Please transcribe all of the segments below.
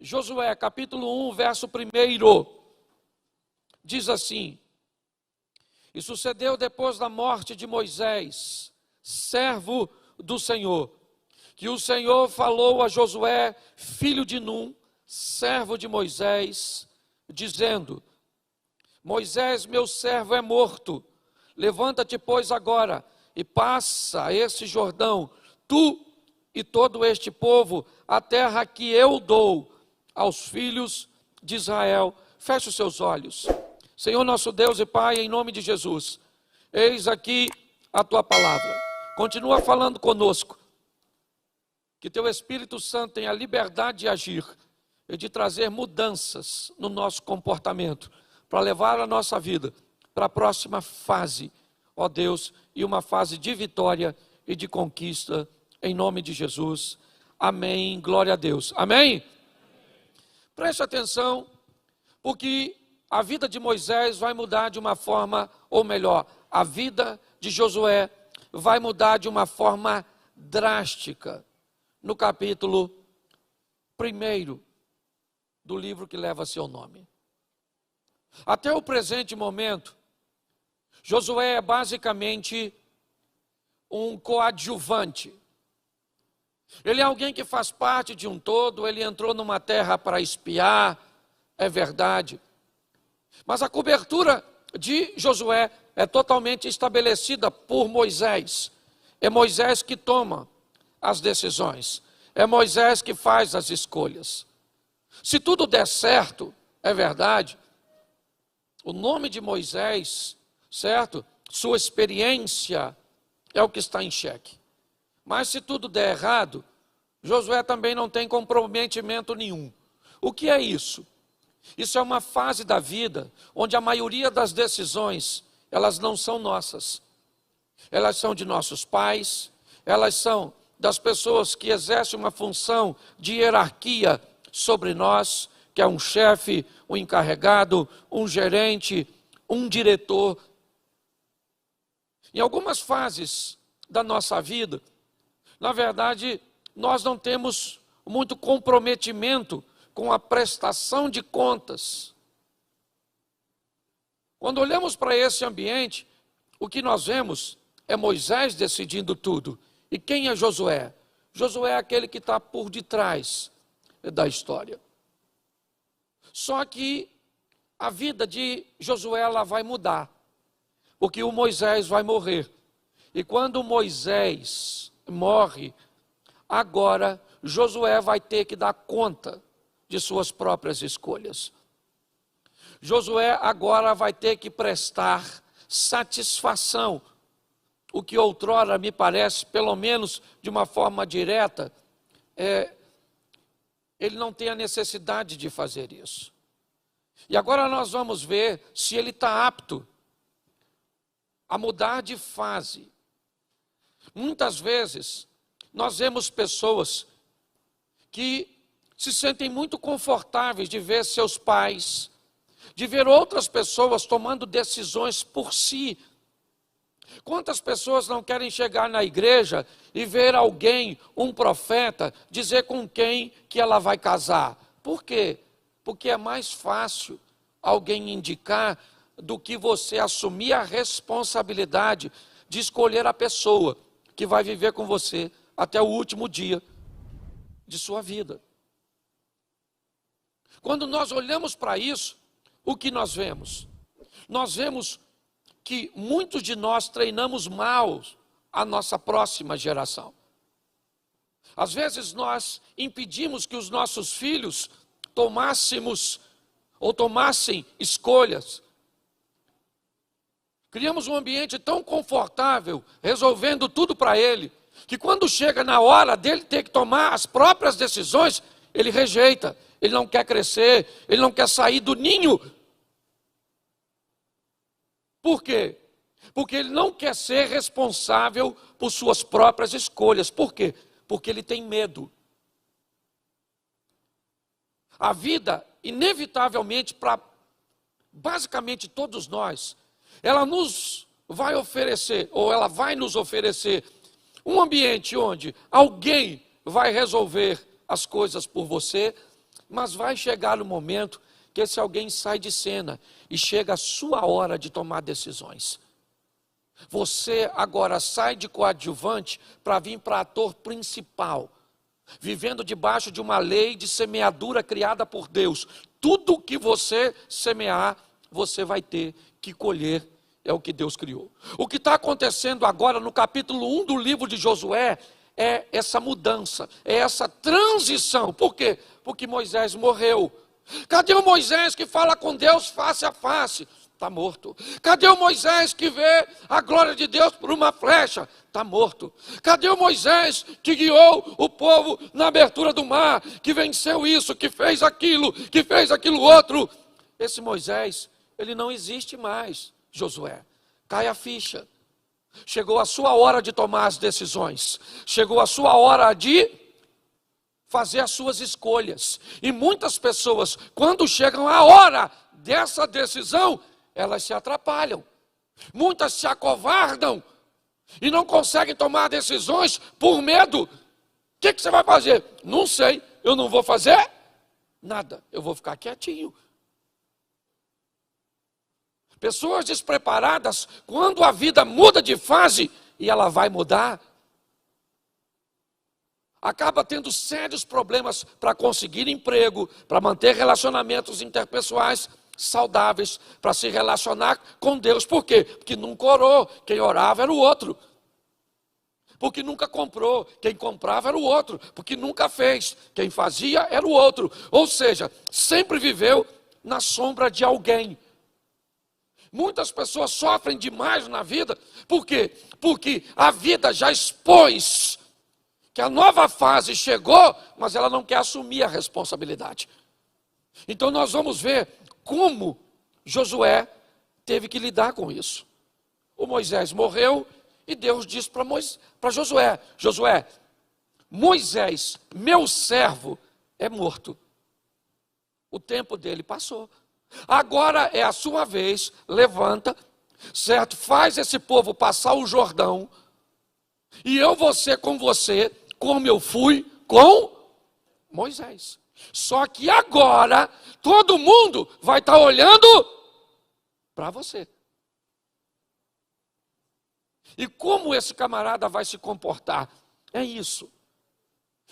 Josué, capítulo 1, verso 1, diz assim: E sucedeu depois da morte de Moisés, servo do Senhor, que o Senhor falou a Josué, filho de Num, servo de Moisés, dizendo: Moisés, meu servo, é morto. Levanta-te, pois, agora, e passa esse Jordão, tu e todo este povo, a terra que eu dou aos filhos de Israel. Feche os seus olhos. Senhor nosso Deus e Pai, em nome de Jesus, eis aqui a tua palavra. Continua falando conosco. Que teu Espírito Santo tenha liberdade de agir e de trazer mudanças no nosso comportamento, para levar a nossa vida para a próxima fase, ó Deus, e uma fase de vitória e de conquista, em nome de Jesus. Amém, glória a Deus. Amém? Preste atenção, porque a vida de Moisés vai mudar de uma forma, ou melhor, a vida de Josué vai mudar de uma forma drástica, no capítulo 1 do livro que leva seu nome. Até o presente momento, Josué é basicamente um coadjuvante. Ele é alguém que faz parte de um todo, ele entrou numa terra para espiar, é verdade. Mas a cobertura de Josué é totalmente estabelecida por Moisés. É Moisés que toma as decisões. É Moisés que faz as escolhas. Se tudo der certo, é verdade, o nome de Moisés, certo? Sua experiência é o que está em xeque. Mas se tudo der errado, Josué também não tem comprometimento nenhum. O que é isso? Isso é uma fase da vida onde a maioria das decisões, elas não são nossas. Elas são de nossos pais, elas são das pessoas que exercem uma função de hierarquia sobre nós, que é um chefe, um encarregado, um gerente, um diretor. Em algumas fases da nossa vida, na verdade, nós não temos muito comprometimento com a prestação de contas. Quando olhamos para esse ambiente, o que nós vemos é Moisés decidindo tudo. E quem é Josué? Josué é aquele que está por detrás da história. Só que a vida de Josué ela vai mudar, porque o Moisés vai morrer. E quando Moisés morre, agora Josué vai ter que dar conta de suas próprias escolhas. Josué agora vai ter que prestar satisfação, o que outrora me parece, pelo menos de uma forma direta, ele não tem a necessidade de fazer isso. E agora nós vamos ver se ele está apto a mudar de fase. Muitas vezes, nós vemos pessoas que se sentem muito confortáveis de ver seus pais, de ver outras pessoas tomando decisões por si. Quantas pessoas não querem chegar na igreja e ver alguém, um profeta, dizer com quem que ela vai casar? Por quê? Porque é mais fácil alguém indicar do que você assumir a responsabilidade de escolher a pessoa que vai viver com você até o último dia de sua vida. Quando nós olhamos para isso, o que nós vemos? Nós vemos que muitos de nós treinamos mal a nossa próxima geração. Às vezes nós impedimos que os nossos filhos tomassem escolhas. Criamos um ambiente tão confortável, resolvendo tudo para ele, que quando chega na hora dele ter que tomar as próprias decisões, ele rejeita, ele não quer crescer, ele não quer sair do ninho. Por quê? Porque ele não quer ser responsável por suas próprias escolhas. Por quê? Porque ele tem medo. A vida, inevitavelmente, para basicamente todos nós, ela nos vai oferecer, ou ela vai nos oferecer, um ambiente onde alguém vai resolver as coisas por você, Mas vai chegar o momento que esse alguém sai de cena e chega a sua hora de tomar decisões. Você agora sai de coadjuvante para vir para ator principal, vivendo debaixo de uma lei de semeadura criada por Deus. Tudo que você semear, você vai ter que colher, é o que Deus criou. O que está acontecendo agora no capítulo 1 do livro de Josué é essa mudança, é essa transição. Por quê? Porque Moisés morreu. Cadê o Moisés que fala com Deus face a face? Está morto. Cadê o Moisés que vê a glória de Deus por uma flecha? Está morto. Cadê o Moisés que guiou o povo na abertura do mar, que venceu isso, que fez aquilo outro? Esse Moisés, ele não existe mais, Josué. Cai a ficha. Chegou a sua hora de tomar as decisões. Chegou a sua hora de fazer as suas escolhas. E muitas pessoas, quando chegam a hora dessa decisão, elas se atrapalham. Muitas se acovardam e não conseguem tomar decisões por medo. O que você vai fazer? Não sei, eu não vou fazer nada, eu vou ficar quietinho. Pessoas despreparadas, quando a vida muda de fase, e ela vai mudar, acaba tendo sérios problemas para conseguir emprego, para manter relacionamentos interpessoais saudáveis, para se relacionar com Deus. Por quê? Porque nunca orou, quem orava era o outro. Porque nunca comprou, quem comprava era o outro. Porque nunca fez, quem fazia era o outro. Ou seja, sempre viveu na sombra de alguém. Muitas pessoas sofrem demais na vida. Por quê? Porque a vida já expôs que a nova fase chegou, mas ela não quer assumir a responsabilidade. Então nós vamos ver como Josué teve que lidar com isso. O Moisés morreu e Deus disse para Josué: Josué, Moisés, meu servo, é morto. O tempo dele passou. Agora é a sua vez, levanta, certo? Faz esse povo passar o Jordão, e eu vou ser com você, como eu fui com Moisés. Só que agora, todo mundo vai estar olhando para você. E como esse camarada vai se comportar? É isso.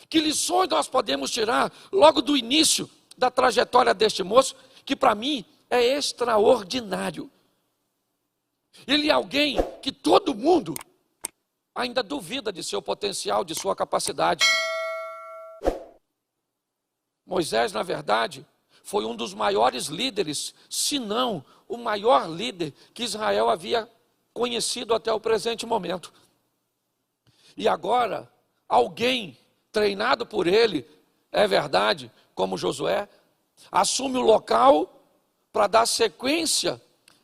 Que lições nós podemos tirar logo do início da trajetória deste moço, que para mim é extraordinário. Ele é alguém que todo mundo ainda duvida de seu potencial, de sua capacidade. Moisés, na verdade, foi um dos maiores líderes, se não o maior líder que Israel havia conhecido até o presente momento. E agora, alguém treinado por ele, é verdade, como Josué, assume o local para dar sequência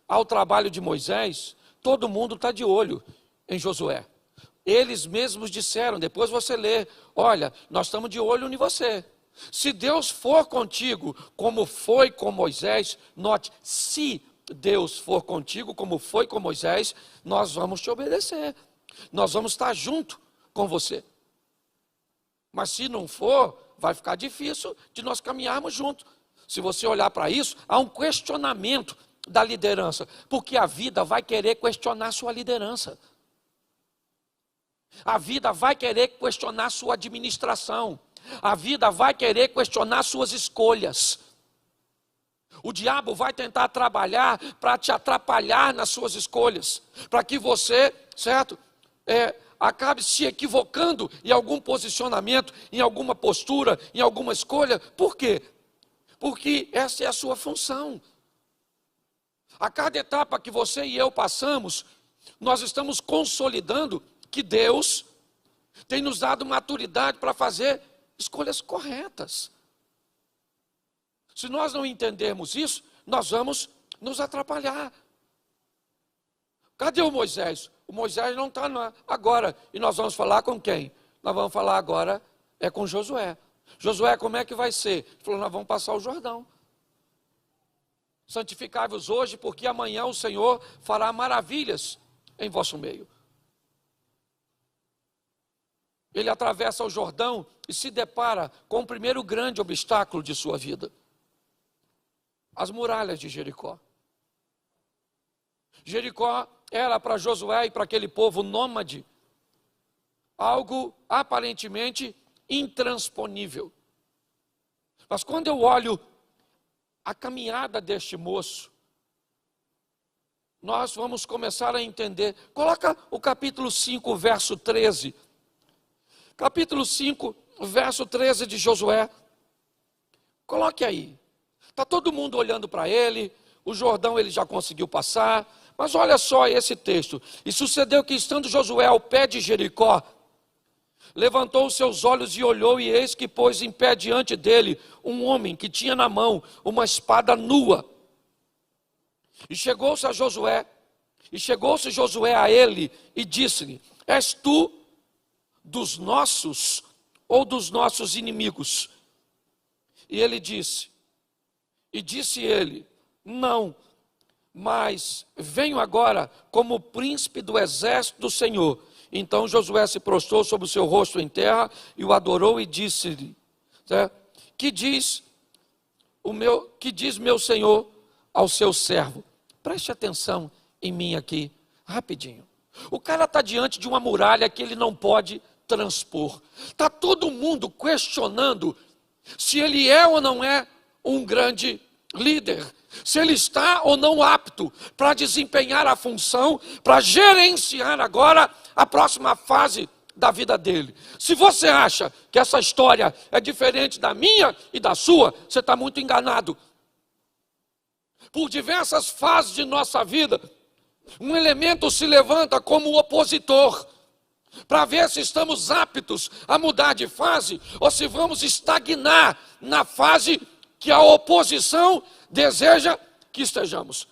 ao trabalho de Moisés. Todo mundo está de olho em Josué. Eles mesmos disseram, depois você lê, olha, nós estamos de olho em você. Se Deus for contigo, como foi com Moisés, note, se Deus for contigo, como foi com Moisés, nós vamos te obedecer. Nós vamos estar junto com você. Mas se não for, vai ficar difícil de nós caminharmos juntos. Se você olhar para isso, há um questionamento da liderança, porque a vida vai querer questionar sua liderança. A vida vai querer questionar sua administração. A vida vai querer questionar suas escolhas. O diabo vai tentar trabalhar para te atrapalhar nas suas escolhas, para que você, certo, acabe se equivocando em algum posicionamento, em alguma postura, em alguma escolha. Por quê? Porque essa é a sua função. A cada etapa que você e eu passamos, nós estamos consolidando que Deus tem nos dado maturidade para fazer escolhas corretas. Se nós não entendermos isso, nós vamos nos atrapalhar. Cadê o Moisés? O Moisés não está agora. E nós vamos falar com quem? Nós vamos falar agora com Josué. Josué, como é que vai ser? Ele falou, nós vamos passar o Jordão. Santificai-vos hoje, porque amanhã o Senhor fará maravilhas em vosso meio. ele atravessa o Jordão e se depara com o primeiro grande obstáculo de sua vida: as muralhas de Jericó. Jericó era para Josué e para aquele povo nômade algo aparentemente intransponível. Mas quando eu olho a caminhada deste moço, nós vamos começar a entender. Coloca o capítulo 5, verso 13. Capítulo 5, verso 13 de Josué. Coloque aí. Está todo mundo olhando para ele, o Jordão ele já conseguiu passar, mas olha só esse texto. E sucedeu que, estando Josué ao pé de Jericó, levantou os seus olhos e olhou, e eis que pôs em pé diante dele um homem que tinha na mão uma espada nua. E chegou-se Josué a ele e disse-lhe: és tu dos nossos ou dos nossos inimigos? E ele disse, não, mas venho agora como príncipe do exército do Senhor. Então Josué se prostrou sobre o seu rosto em terra e o adorou e disse-lhe: que diz meu senhor ao seu servo? Preste atenção em mim aqui, rapidinho. O cara está diante de uma muralha que ele não pode transpor. Está todo mundo questionando se ele é ou não é um grande líder, se ele está ou não apto para desempenhar a função, para gerenciar agora a próxima fase da vida dele. Se você acha que essa história é diferente da minha e da sua, você está muito enganado. Por diversas fases de nossa vida, um elemento se levanta como opositor, para ver se estamos aptos a mudar de fase, ou se vamos estagnar na fase que a oposição deseja que estejamos.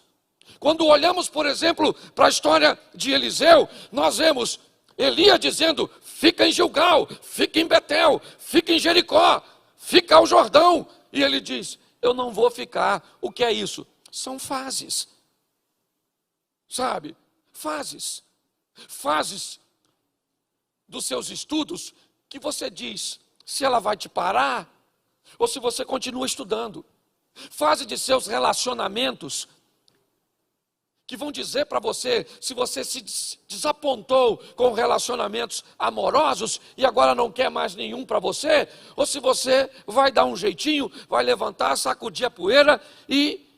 Quando olhamos, por exemplo, para a história de Eliseu, nós vemos Elias dizendo: fica em Gilgal, fica em Betel, fica em Jericó, fica ao Jordão. E ele diz: eu não vou ficar. O que é isso? São fases. Sabe? Fases. Fases dos seus estudos que você diz se ela vai te parar ou se você continua estudando. Fase de seus relacionamentos que vão dizer para você se você se desapontou com relacionamentos amorosos e agora não quer mais nenhum para você, ou se você vai dar um jeitinho, vai levantar, sacudir a poeira e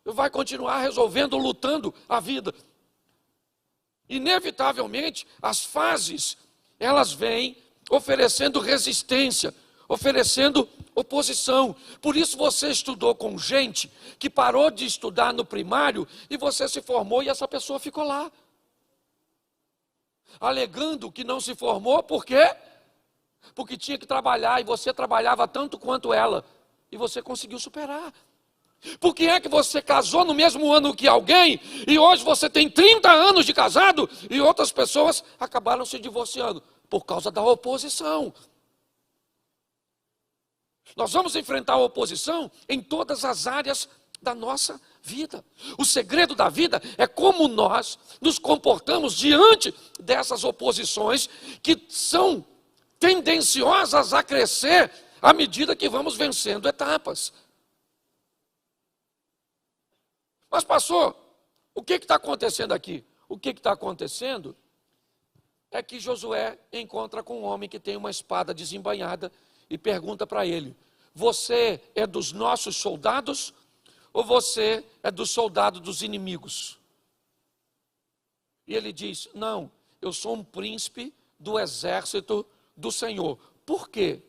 vai continuar resolvendo, lutando a vida. Inevitavelmente, as fases, elas vêm oferecendo resistência, oferecendo oposição. Por isso você estudou com gente que parou de estudar no primário e você se formou e essa pessoa ficou lá, alegando que não se formou. Por quê? Porque tinha que trabalhar e você trabalhava tanto quanto ela e você conseguiu superar. Por que é que você casou no mesmo ano que alguém e hoje você tem 30 anos de casado e outras pessoas acabaram se divorciando? Por causa da oposição. Nós vamos enfrentar a oposição em todas as áreas da nossa vida. O segredo da vida é como nós nos comportamos diante dessas oposições que são tendenciosas a crescer à medida que vamos vencendo etapas. Mas pastor, o que está acontecendo aqui? O que está acontecendo é que Josué encontra com um homem que tem uma espada desembainhada e pergunta para ele: você é dos nossos soldados ou você é dos soldados dos inimigos? E ele diz: não, eu sou um príncipe do exército do Senhor. Por quê?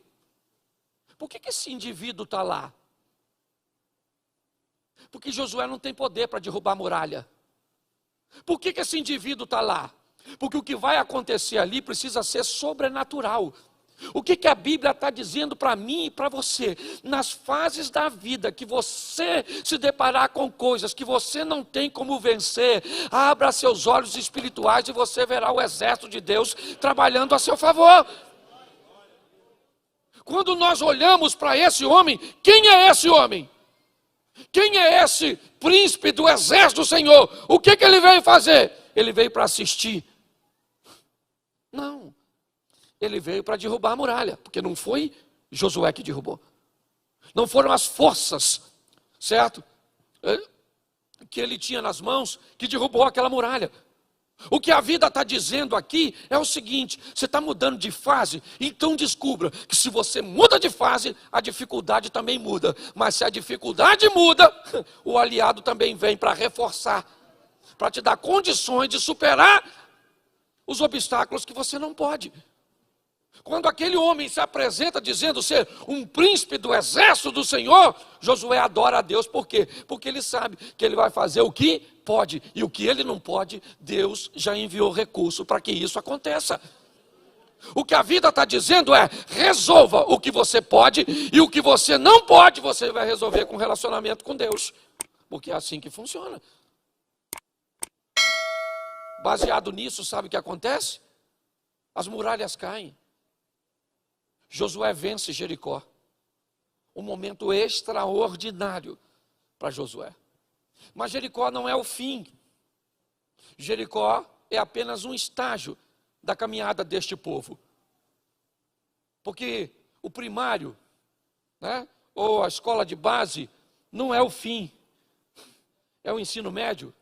Por que esse indivíduo está lá? Porque Josué não tem poder para derrubar a muralha. Por que esse indivíduo está lá? Porque o que vai acontecer ali precisa ser sobrenatural. O que a Bíblia está dizendo para mim e para você? Nas fases da vida que você se deparar com coisas que você não tem como vencer, abra seus olhos espirituais e você verá o exército de Deus trabalhando a seu favor. Quando nós olhamos para esse homem, quem é esse homem? Quem é esse príncipe do exército do Senhor? O que ele veio fazer? Ele veio para assistir? Não. ele veio para derrubar a muralha, porque não foi Josué que derrubou. Não foram as forças, certo? Que ele tinha nas mãos que derrubou aquela muralha. O que a vida está dizendo aqui é o seguinte: você está mudando de fase, então descubra que se você muda de fase, a dificuldade também muda. Mas se a dificuldade muda, o aliado também vem para reforçar, para te dar condições de superar os obstáculos que você não pode. Quando aquele homem se apresenta dizendo ser um príncipe do exército do Senhor, Josué adora a Deus. Por quê? Porque ele sabe que ele vai fazer o que pode, e o que ele não pode, Deus já enviou recurso para que isso aconteça. O que a vida está dizendo é: resolva o que você pode, e o que você não pode, você vai resolver com relacionamento com Deus, porque é assim que funciona. Baseado nisso, sabe o que acontece? As muralhas caem. Josué vence Jericó. Um momento extraordinário para Josué. Mas Jericó não é o fim. Jericó é apenas um estágio da caminhada deste povo. Porque o primário, né, ou a escola de base, não é o fim. É o ensino médio.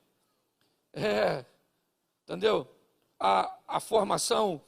Entendeu? A formação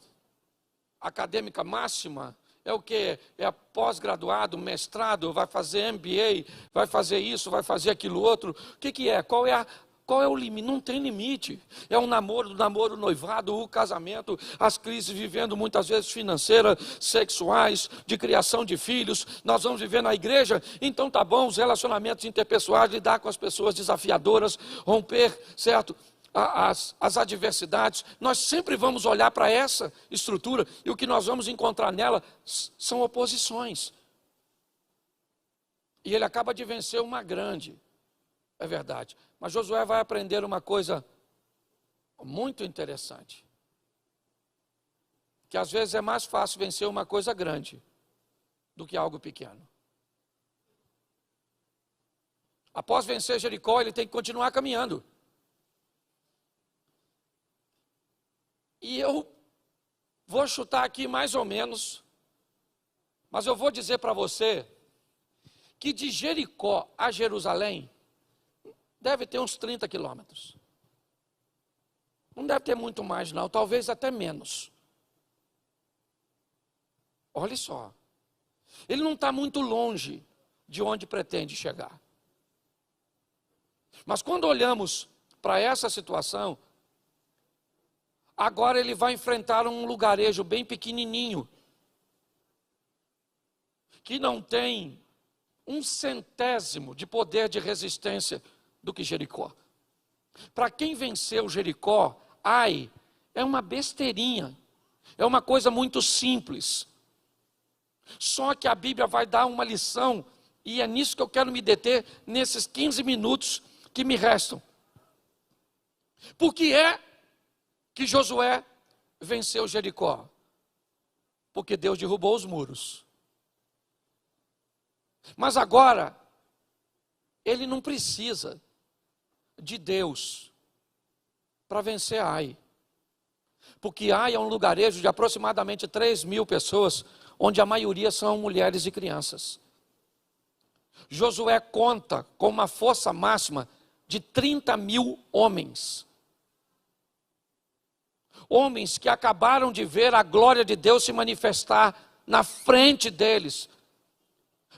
acadêmica máxima é o que? É pós-graduado, mestrado, vai fazer MBA, vai fazer isso, vai fazer aquilo outro. O que é? Qual é o limite? Não tem limite. É um namoro, noivado, o casamento, as crises vivendo muitas vezes financeiras, sexuais, de criação de filhos. Nós vamos viver na igreja, então tá bom, os relacionamentos interpessoais, lidar com as pessoas desafiadoras, romper, certo? As adversidades, nós sempre vamos olhar para essa estrutura, e o que nós vamos encontrar nela são oposições. E ele acaba de vencer uma grande, é verdade. Mas Josué vai aprender uma coisa muito interessante, que às vezes é mais fácil vencer uma coisa grande do que algo pequeno. Após vencer Jericó, ele tem que continuar caminhando. E eu vou chutar aqui mais ou menos, mas eu vou dizer para você que de Jericó a Jerusalém deve ter uns 30 quilômetros. Não deve ter muito mais não, talvez até menos. Olha só, ele não está muito longe de onde pretende chegar. Mas quando olhamos para essa situação, agora ele vai enfrentar um lugarejo bem pequenininho, que não tem 1/100º de poder de resistência do que Jericó. Para quem venceu Jericó, Ai é uma besteirinha, é uma coisa muito simples. Só que a Bíblia vai dar uma lição, e é nisso que eu quero me deter nesses 15 minutos que me restam. Por que é que Josué venceu Jericó? Porque Deus derrubou os muros. Mas agora, ele não precisa de Deus para vencer Ai. Porque Ai é um lugarejo de aproximadamente 3.000 pessoas, onde a maioria são mulheres e crianças. Josué conta com uma força máxima de 30.000 homens. Homens que acabaram de ver a glória de Deus se manifestar na frente deles.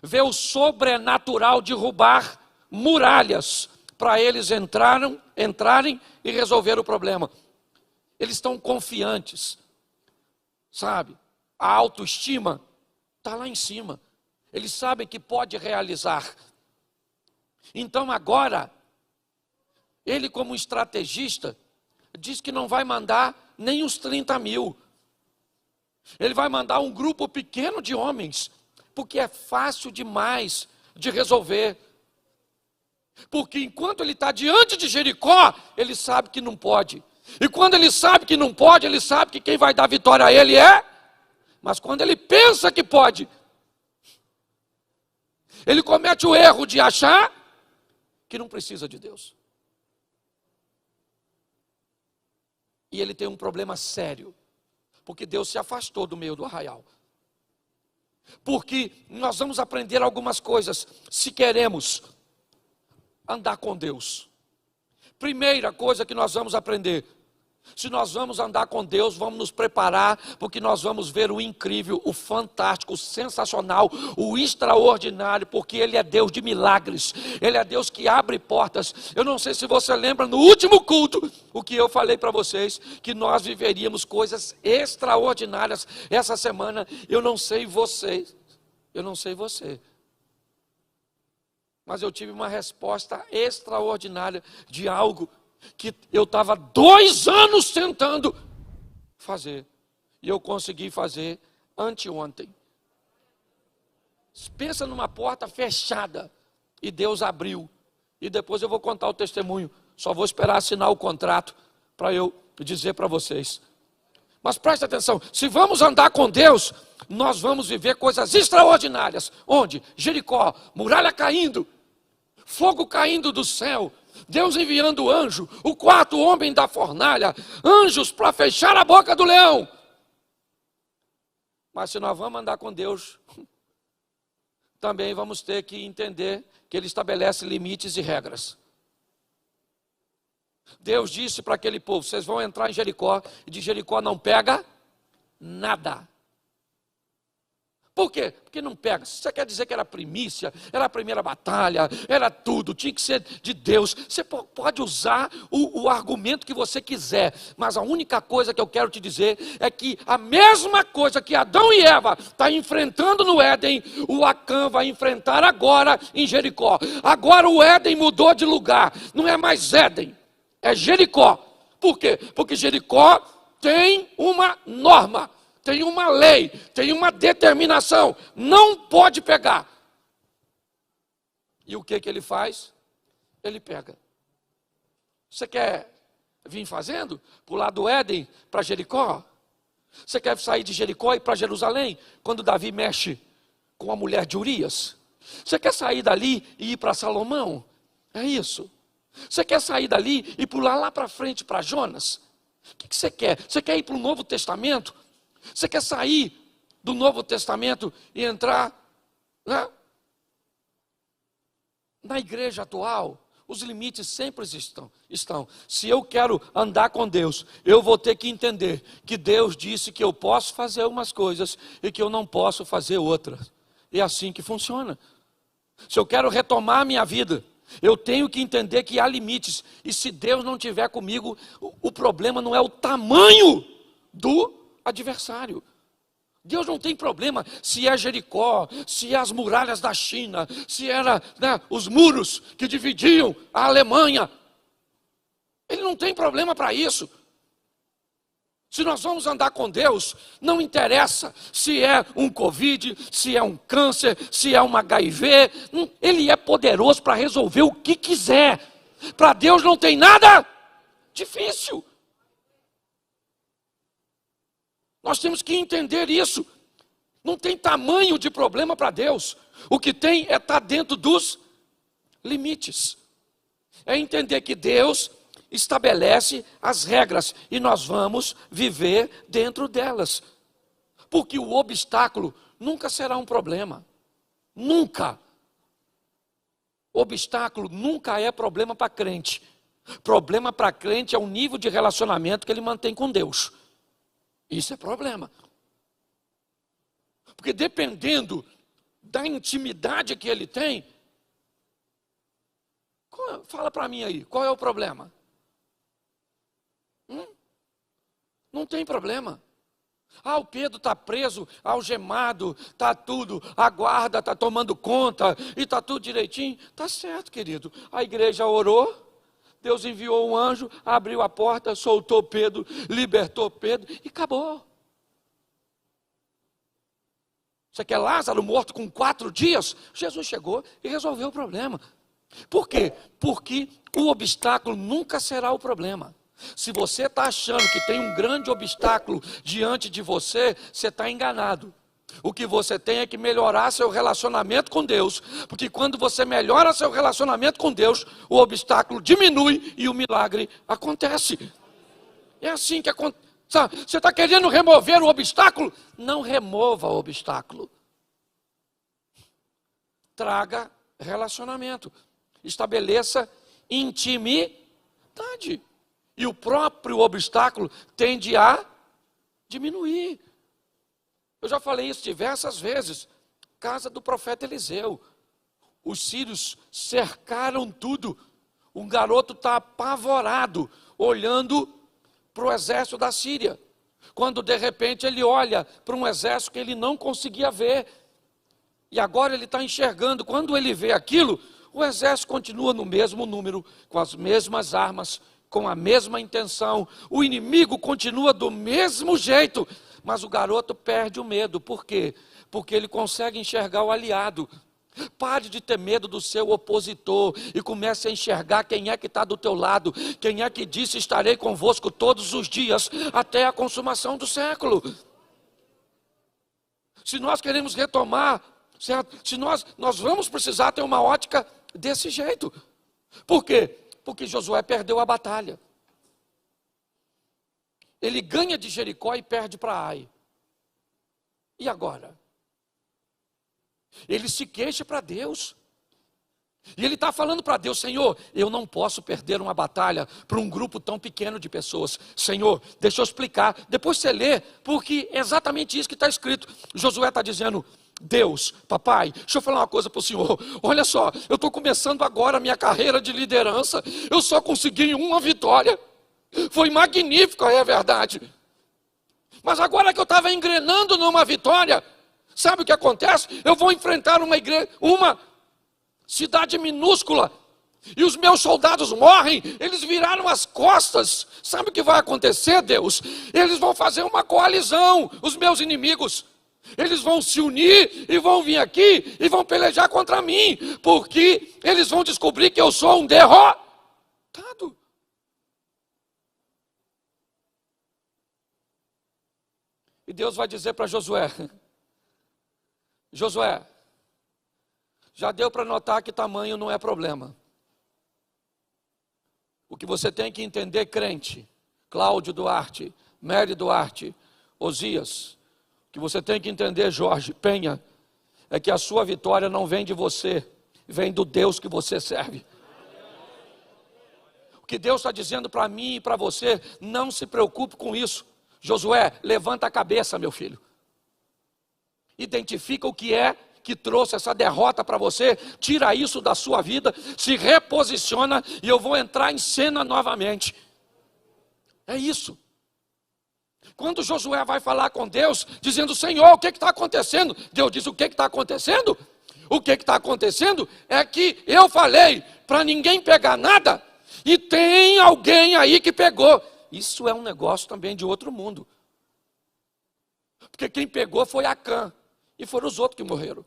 Ver o sobrenatural derrubar muralhas para eles entrarem e resolver o problema. Eles estão confiantes, sabe? A autoestima está lá em cima. Eles sabem que pode realizar. Então agora, ele como estrategista, diz que não vai mandar nem os 30.000. Ele vai mandar um grupo pequeno de homens, porque é fácil demais de resolver. Porque enquanto ele está diante de Jericó, ele sabe que não pode. E quando ele sabe que não pode, ele sabe que quem vai dar vitória a ele é. Mas quando ele pensa que pode, ele comete o erro de achar que não precisa de Deus. E ele tem um problema sério, Porque Deus se afastou do meio do arraial. Porque nós vamos aprender algumas coisas se queremos andar com Deus. Primeira coisa que nós vamos aprender: se nós vamos andar com Deus, vamos nos preparar, porque nós vamos ver o incrível, o fantástico, o sensacional, o extraordinário, porque Ele é Deus de milagres, Ele é Deus que abre portas. Eu não sei se você lembra no último culto, o que eu falei para vocês, que nós viveríamos coisas extraordinárias essa semana. Eu não sei você, mas eu tive uma resposta extraordinária de algo que eu estava 2 anos tentando fazer, e eu consegui fazer anteontem. Pensa numa porta fechada, e Deus abriu, e depois eu vou contar o testemunho, só vou esperar assinar o contrato, para eu dizer para vocês. Mas preste atenção, se vamos andar com Deus, nós vamos viver coisas extraordinárias. Onde? Jericó, muralha caindo, fogo caindo do céu, Deus enviando anjo, o 4º homem da fornalha, anjos para fechar a boca do leão. Mas se nós vamos andar com Deus, também vamos ter que entender que Ele estabelece limites e regras. Deus disse para aquele povo: vocês vão entrar em Jericó, e de Jericó não pega nada. Por quê? Porque não pega. Você quer dizer que era primícia, era a primeira batalha, era tudo, tinha que ser de Deus. Você pode usar o argumento que você quiser, mas a única coisa que eu quero te dizer é que a mesma coisa que Adão e Eva estão enfrentando no Éden, o Acã vai enfrentar agora em Jericó. Agora o Éden mudou de lugar, não é mais Éden, é Jericó. Por quê? Porque Jericó tem uma norma, tem uma lei, tem uma determinação, não pode pegar. E o que ele faz? Ele pega. Você quer vir fazendo? Pular do Éden para Jericó? Você quer sair de Jericó e ir para Jerusalém? Quando Davi mexe com a mulher de Urias? Você quer sair dali e ir para Salomão? É isso. Você quer sair dali e pular lá para frente para Jonas? O que você quer? Você quer ir para o Novo Testamento? Você quer sair do Novo Testamento e entrar, né, na igreja atual? Os limites sempre estão. Se eu quero andar com Deus, eu vou ter que entender que Deus disse que eu posso fazer umas coisas e que eu não posso fazer outras. É assim que funciona. Se eu quero retomar a minha vida, eu tenho que entender que há limites. E se Deus não estiver comigo, o problema não é o tamanho do adversário. Deus não tem problema se é Jericó, se é as muralhas da China, se era, né, os muros que dividiam a Alemanha. Ele não tem problema para isso. Se nós vamos andar com Deus, não interessa se é um Covid, se é um câncer, se é um HIV. Ele é poderoso para resolver o que quiser. Para Deus não tem nada difícil. Nós temos que entender isso. Não tem tamanho de problema para Deus. O que tem é estar dentro dos limites. É entender que Deus estabelece as regras e nós vamos viver dentro delas. Porque o obstáculo nunca será um problema. Nunca. Obstáculo nunca é problema para crente. Problema para crente é o nível de relacionamento que ele mantém com Deus. Isso é problema. Porque dependendo da intimidade que ele tem, fala para mim aí, qual é o problema? Não tem problema. O Pedro está preso, algemado, está tudo, a guarda está tomando conta e está tudo direitinho. Está certo, querido. A igreja orou. Deus enviou um anjo, abriu a porta, soltou Pedro, libertou Pedro e acabou. Você quer Lázaro morto com 4 dias? Jesus chegou e resolveu o problema. Por quê? Porque o obstáculo nunca será o problema. Se você está achando que tem um grande obstáculo diante de você, você está enganado. O que você tem é que melhorar seu relacionamento com Deus, porque quando você melhora seu relacionamento com Deus, o obstáculo diminui e o milagre acontece. É assim que acontece. Sabe, você está querendo remover o obstáculo? Não remova o obstáculo. Traga relacionamento. Estabeleça intimidade. E o próprio obstáculo tende a diminuir. Eu já falei isso diversas vezes. Casa do profeta Eliseu. Os sírios cercaram tudo. Um garoto está apavorado, olhando para o exército da Síria. Quando de repente ele olha para um exército que ele não conseguia ver. E agora ele está enxergando. Quando ele vê aquilo, o exército continua no mesmo número, com as mesmas armas, com a mesma intenção. O inimigo continua do mesmo jeito. Mas o garoto perde o medo. Por quê? Porque ele consegue enxergar o aliado. Pare de ter medo do seu opositor e comece a enxergar quem é que está do teu lado, quem é que disse estarei convosco todos os dias até a consumação do século. Se nós queremos retomar, certo? Se nós vamos precisar ter uma ótica desse jeito. Por quê? Porque Josué perdeu a batalha. Ele ganha de Jericó e perde para Ai. E agora? Ele se queixa para Deus. E ele está falando para Deus: Senhor, eu não posso perder uma batalha para um grupo tão pequeno de pessoas. Senhor, deixa eu explicar. Depois você lê, porque é exatamente isso que está escrito. Josué está dizendo: Deus, papai, deixa eu falar uma coisa para o senhor. Olha só, eu estou começando agora a minha carreira de liderança. Eu só consegui uma vitória. Foi magnífico, é verdade. Mas agora que eu estava engrenando numa vitória, sabe o que acontece? Eu vou enfrentar uma cidade minúscula, e os meus soldados morrem, eles viraram as costas. Sabe o que vai acontecer, Deus? Eles vão fazer uma coalizão, os meus inimigos. Eles vão se unir e vão vir aqui e vão pelejar contra mim, porque eles vão descobrir que eu sou um derrotado. E Deus vai dizer para Josué: Josué, já deu para notar que tamanho não é problema. O que você tem que entender, crente, Cláudio Duarte, Mary Duarte, Osias, o que você tem que entender, Jorge Penha, é que a sua vitória não vem de você, vem do Deus que você serve. O que Deus está dizendo para mim e para você: não se preocupe com isso. Josué, levanta a cabeça, meu filho. Identifica o que é que trouxe essa derrota para você, tira isso da sua vida, se reposiciona e eu vou entrar em cena novamente. É isso. Quando Josué vai falar com Deus, dizendo: Senhor, o que está acontecendo? Deus diz: o que está acontecendo? O que está acontecendo é que eu falei para ninguém pegar nada, e tem alguém aí que pegou. Isso é um negócio também de outro mundo. Porque quem pegou foi Acã, e foram os outros que morreram.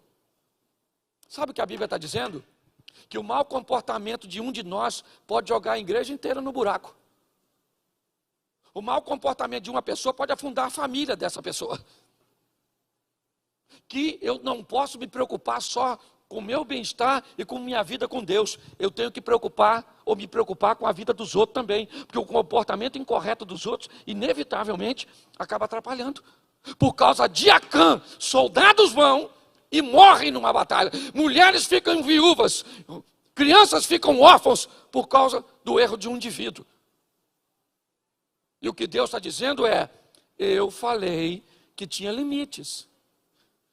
Sabe o que a Bíblia está dizendo? Que o mau comportamento de um de nós pode jogar a igreja inteira no buraco. O mau comportamento de uma pessoa pode afundar a família dessa pessoa. Que eu não posso me preocupar só com o meu bem-estar e com minha vida com Deus. Eu tenho que me preocupar com a vida dos outros também. Porque o comportamento incorreto dos outros, inevitavelmente, acaba atrapalhando. Por causa de Acã, soldados vão e morrem numa batalha. Mulheres ficam viúvas, crianças ficam órfãos por causa do erro de um indivíduo. E o que Deus está dizendo é: eu falei que tinha limites.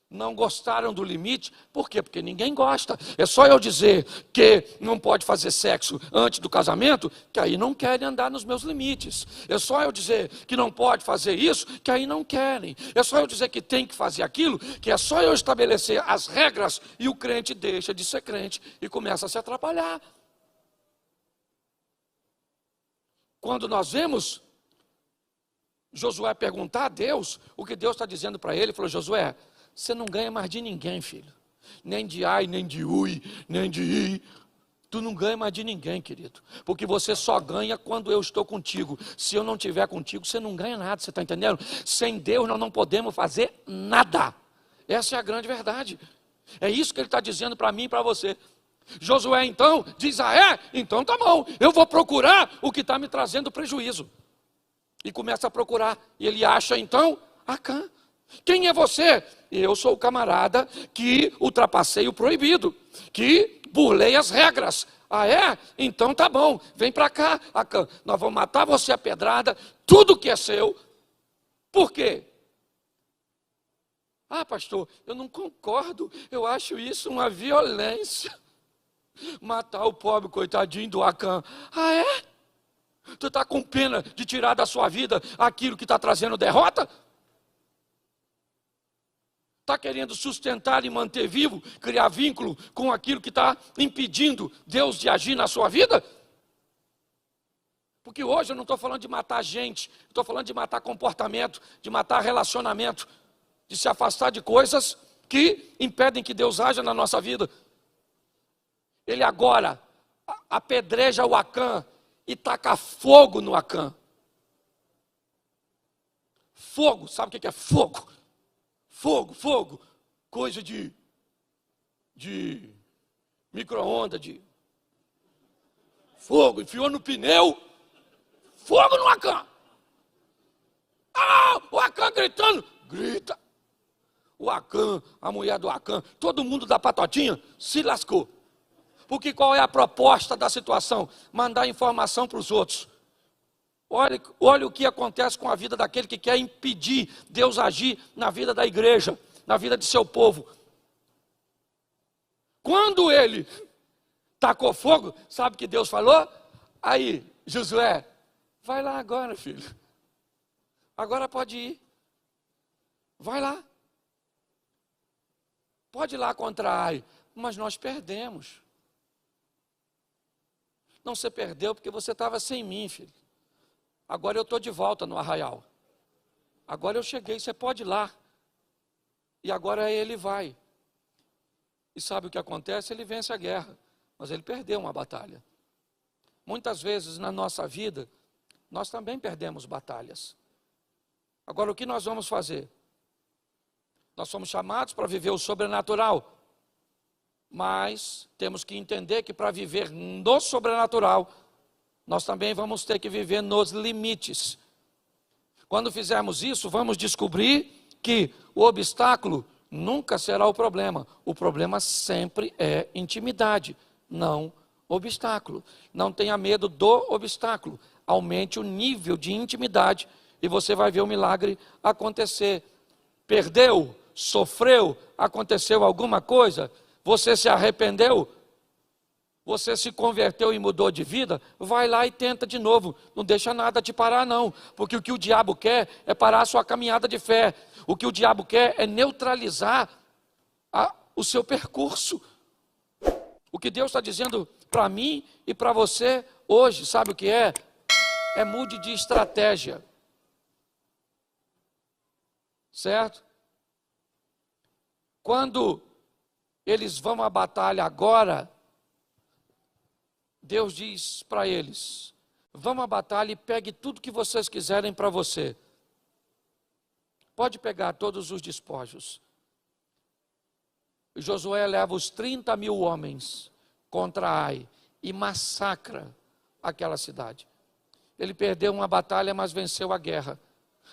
Não gostaram do limite, por quê? Porque ninguém gosta. É só eu dizer que não pode fazer sexo antes do casamento, que aí não querem andar nos meus limites. É só eu dizer que não pode fazer isso, que aí não querem. É só eu dizer que tem que fazer aquilo, que é só eu estabelecer as regras, e o crente deixa de ser crente e começa a se atrapalhar. Quando nós vemos Josué perguntar a Deus, o que Deus está dizendo para ele, falou: Josué, você não ganha mais de ninguém, filho. Nem de Ai, nem de Ui, nem de I. Tu não ganha mais de ninguém, querido. Porque você só ganha quando eu estou contigo. Se eu não estiver contigo, você não ganha nada, você está entendendo? Sem Deus nós não podemos fazer nada. Essa é a grande verdade. É isso que ele está dizendo para mim e para você. Josué então diz: ah é? Então tá bom, eu vou procurar o que está me trazendo prejuízo. E começa a procurar. E ele acha então Acã. Quem é você? Eu sou o camarada que ultrapassei o proibido, que burlei as regras. Ah, é? Então tá bom, vem para cá, Acã. Nós vamos matar você a pedrada, tudo que é seu. Por quê? Ah, pastor, eu não concordo, eu acho isso uma violência. Matar o pobre coitadinho do Acã. Ah, é? Tu está com pena de tirar da sua vida aquilo que está trazendo derrota? Está querendo sustentar e manter vivo, criar vínculo com aquilo que está impedindo Deus de agir na sua vida? Porque hoje eu não estou falando de matar gente, estou falando de matar comportamento, de matar relacionamento, de se afastar de coisas que impedem que Deus haja na nossa vida. Ele agora apedreja o Acã e taca fogo no Acã. Fogo, sabe o que é fogo? Fogo, coisa de micro-ondas, de fogo, enfiou no pneu, fogo no Acã. Ah, o Acã gritando, grita. O Acã, a mulher do Acã, todo mundo da patotinha se lascou. Porque qual é a proposta da situação? Mandar informação para os outros. Olha o que acontece com a vida daquele que quer impedir Deus agir na vida da igreja, na vida de seu povo. Quando ele tacou fogo, sabe o que Deus falou? Aí, Josué, vai lá agora, filho. Agora pode ir. Vai lá. Pode ir lá contra Ai. Mas nós perdemos. Não, você perdeu porque você estava sem mim, filho. Agora eu estou de volta no arraial. Agora eu cheguei, você pode ir lá. E agora ele vai. E sabe o que acontece? Ele vence a guerra. Mas ele perdeu uma batalha. Muitas vezes na nossa vida, nós também perdemos batalhas. Agora o que nós vamos fazer? Nós somos chamados para viver o sobrenatural. Mas temos que entender que para viver no sobrenatural, nós também vamos ter que viver nos limites. Quando fizermos isso, vamos descobrir que o obstáculo nunca será o problema. O problema sempre é intimidade, não obstáculo. Não tenha medo do obstáculo. Aumente o nível de intimidade e você vai ver o milagre acontecer. Perdeu, sofreu, aconteceu alguma coisa, você se arrependeu, você se converteu e mudou de vida, vai lá e tenta de novo. Não deixa nada te parar não, porque o que o diabo quer é parar a sua caminhada de fé. O que o diabo quer é neutralizar o seu percurso. O que Deus está dizendo para mim e para você hoje, sabe o que é? É mude de estratégia. Certo? Quando eles vão à batalha agora, Deus diz para eles, vão à batalha e pegue tudo que vocês quiserem para você. Pode pegar todos os despojos. Josué leva os 30.000 homens contra Ai e massacra aquela cidade. Ele perdeu uma batalha, mas venceu a guerra.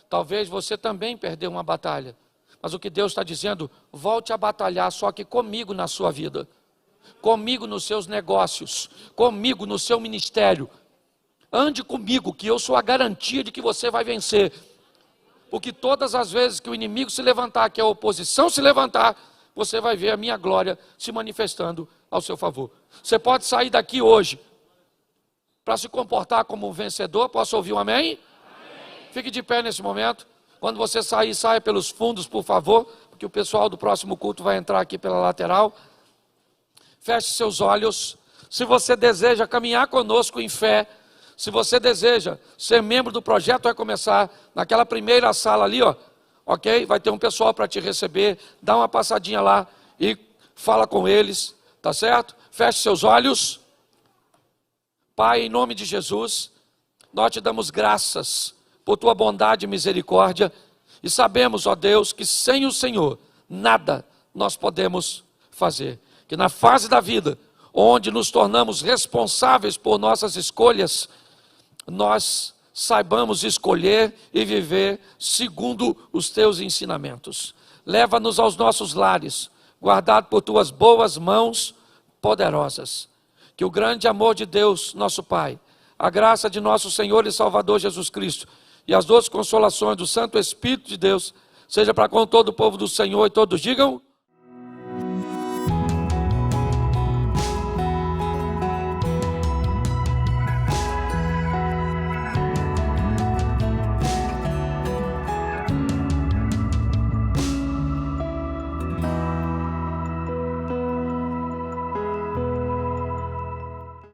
Talvez você também perdeu uma batalha. Mas o que Deus está dizendo, volte a batalhar, só que comigo na sua vida. Comigo nos seus negócios, comigo no seu ministério. Ande comigo, que eu sou a garantia de que você vai vencer. Porque todas as vezes que o inimigo se levantar, que a oposição se levantar, você vai ver a minha glória se manifestando ao seu favor. Você pode sair daqui hoje para se comportar como um vencedor. Posso ouvir um amém? Amém. Fique de pé nesse momento. Quando você sair, saia pelos fundos, por favor, porque o pessoal do próximo culto vai entrar aqui pela lateral. Feche seus olhos. Se você deseja caminhar conosco em fé, se você deseja ser membro do projeto, vai começar naquela primeira sala ali, ó, ok? Vai ter um pessoal para te receber, dá uma passadinha lá e fala com eles, tá certo? Feche seus olhos. Pai, em nome de Jesus, nós te damos graças por tua bondade e misericórdia, e sabemos, ó Deus, que sem o Senhor, nada nós podemos fazer. Que na fase da vida, onde nos tornamos responsáveis por nossas escolhas, nós saibamos escolher e viver segundo os teus ensinamentos. Leva-nos aos nossos lares, guardado por tuas boas mãos poderosas. Que o grande amor de Deus, nosso Pai, a graça de nosso Senhor e Salvador Jesus Cristo e as doces consolações do Santo Espírito de Deus, seja para com todo o povo do Senhor, e todos digam: